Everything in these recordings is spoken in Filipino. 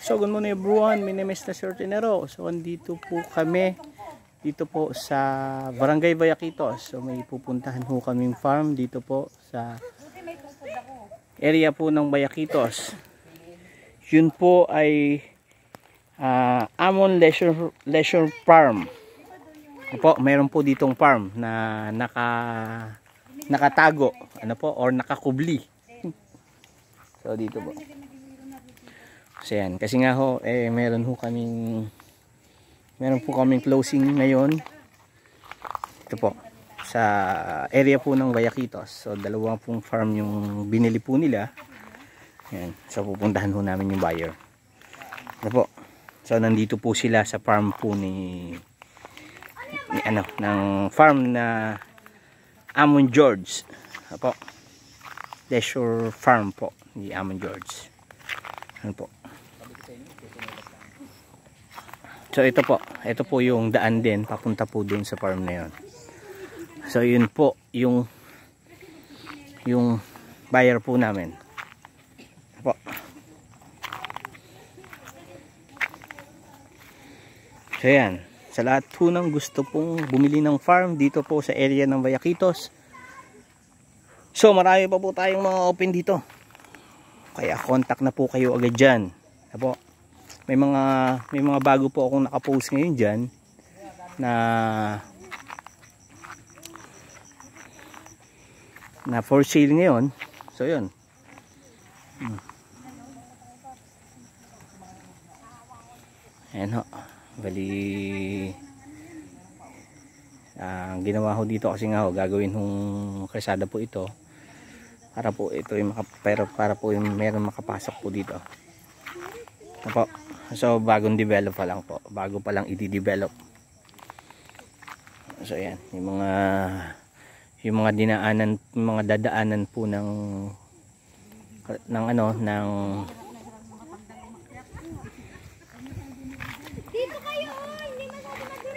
So good morning everyone, my name is Sir Tinero. So andito po kami dito po sa Barangay Bayaquitos. So may pupuntahan po kaming farm dito po sa area po ng Bayaquitos. Yun po ay Amon Leisure Farm. Po, mayroon po ditong farm na nakatago ano po or nakakubli. So dito po. So yan, kasi nga ho meron po kaming closing ngayon. Ito po sa area po ng Bayaquitos. So dalawang pong farm yung binili po nila. Yan, so pupuntahan po namin yung buyer. Ito po. So nandito po sila sa farm po ng farm na Amon George. Ito po. Leisure Farm po ni Amon George. Ano po? So ito po yung daan din papunta po dun sa farm na yon. So yun po yung buyer po namin. Po. So yan, sa lahat po ng gusto pong bumili ng farm dito po sa area ng Bayaquitos. So marami pa po tayong mga open dito. Kaya contact na po kayo agad diyan. Po. May mga bago po akong naka-post ngayon diyan na for sale ngayon. So yun. Ayan ho. Bali ang ginawa ko dito kasi nga ho, gagawin hong kalsada po ito para po ito yung para po yung meron makapasok po dito. Apo. So bagong develop pa lang po, bago pa lang i-develop. So ayan, yung mga dinaanan, yung mga dadaanan po ng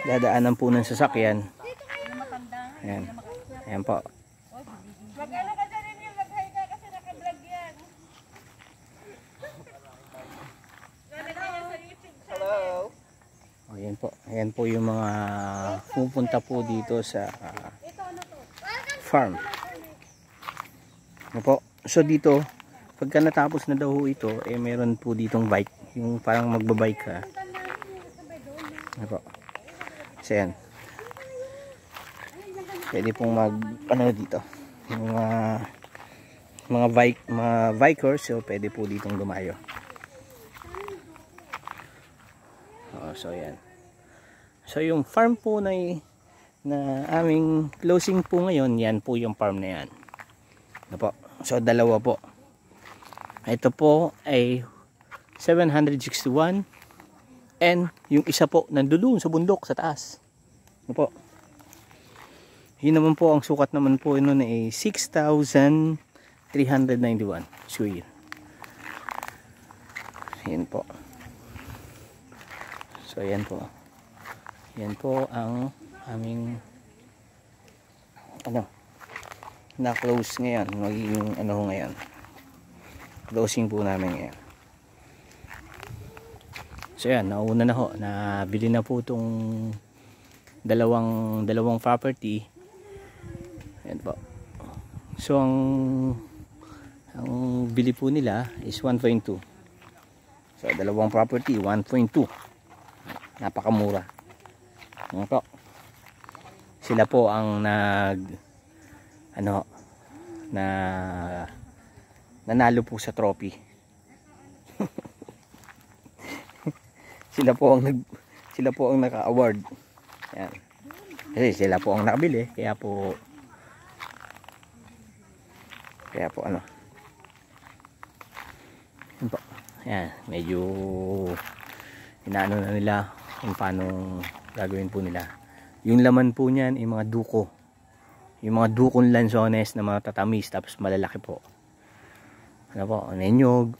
dadaanan po ng sasakyan. Ayan. Ayan po. Mag-ano ka dyan yung mag-hi ka kasi naka-vlog yan. Hello. Ayan po. Ayan po yung mga pupunta po dito sa farm. Ano po. So dito, pagka natapos na daw ito, meron po ditong bike. Yung parang magbabike ka. Ano po. So yan. Pwede pong dito. Yung mga bikers, so pwede po ditong dumayo. So yan. So yung farm po na aming closing po ngayon, yan po yung farm na yan. Ano po? So dalawa po. Ito po ay 761 and yung isa po nandoon sa bundok sa taas. Ano po? Yun naman po ang sukat naman po noon ay 6,391 square. Yan po. So yan po. Yan po ang aming na-close ngayon. Magiging ngayon. Closing po namin ngayon. So yan, nauna na ho. Nabili na po itong dalawang property. Yan po. So ang bili po nila is 1.2. So dalawang property 1.2. Napakamura. Yan po. Sila po ang nanalo po sa trophy. Sila po ang naka-award. Yan. Kasi sila po ang nakabili, kaya po yan po. Yan, medyo inaano na nila kung paano gagawin po nila. Yung laman po niyan ay mga duko. Yung mga dukong lansones na mga tatamis, tapos malalaki po. Ano po, nenyog.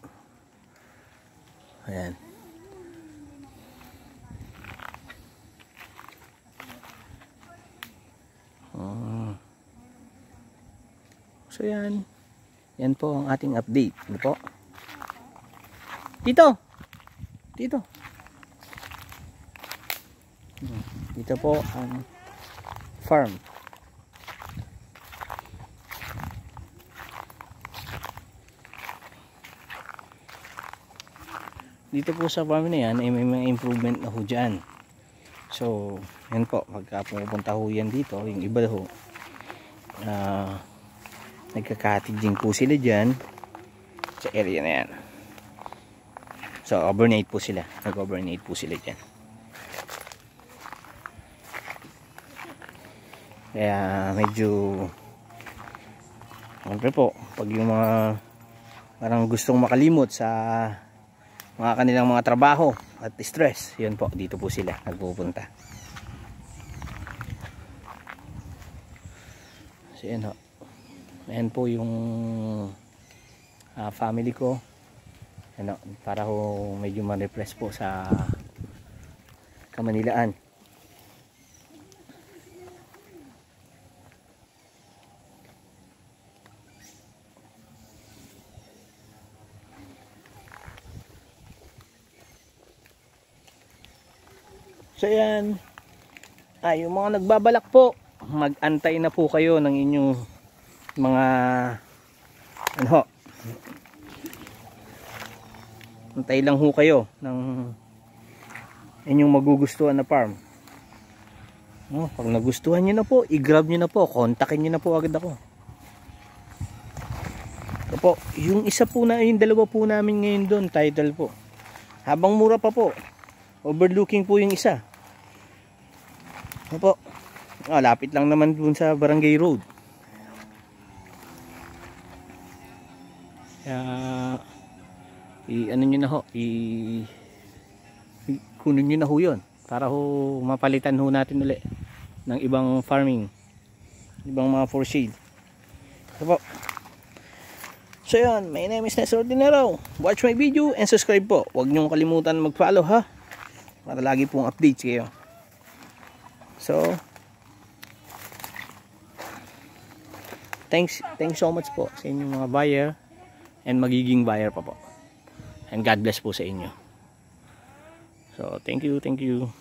Ayan. So yan. Yan po ang ating update. Ano po? Dito! Dito. Dito po ang farm. Dito po sa farm na yan ay may mga improvement na ho dyan. So, yan po, pagka pumunta ho yan dito, yung iba ho, nagkakatijing po sila dyan sa area na yan. So, overnight po sila. Nag-overnight po sila dyan. Kaya, medyo, siyempre po, pag yung mga parang gustong makalimot sa mga kanilang mga trabaho at stress, yun po, dito po sila nagpupunta. So yan ho, ayan po yung family ko, ano, para ho medyo ma-refresh po sa Kamanilaan. So yan, yung mga nagbabalak po, mag-antay na po kayo ng inyong mga ano, antay lang ho kayo ng inyong magugustuhan na farm. Pag nagustuhan nyo na po, i-grab nyo na po, kontakin nyo na po agad ako. So po, yung isa po na, yung dalawa po namin ngayon doon, title po, habang mura pa po, overlooking po yung isa. Ano po? Lapit lang naman dun sa Barangay Road. Kaya ano nyo na ho, kunin nyo na ho yun para ho mapalitan ho natin ulit ng ibang farming, ibang mga for sale. Ano po? So yan, my name is Nestor Dinero. Watch my video and subscribe po. Huwag nyo kalimutan mag-follow ha, para lagi pong updates kayo. So, thanks so much po sa inyong mga buyer and magiging buyer pa po. And God bless po sa inyo. So, thank you.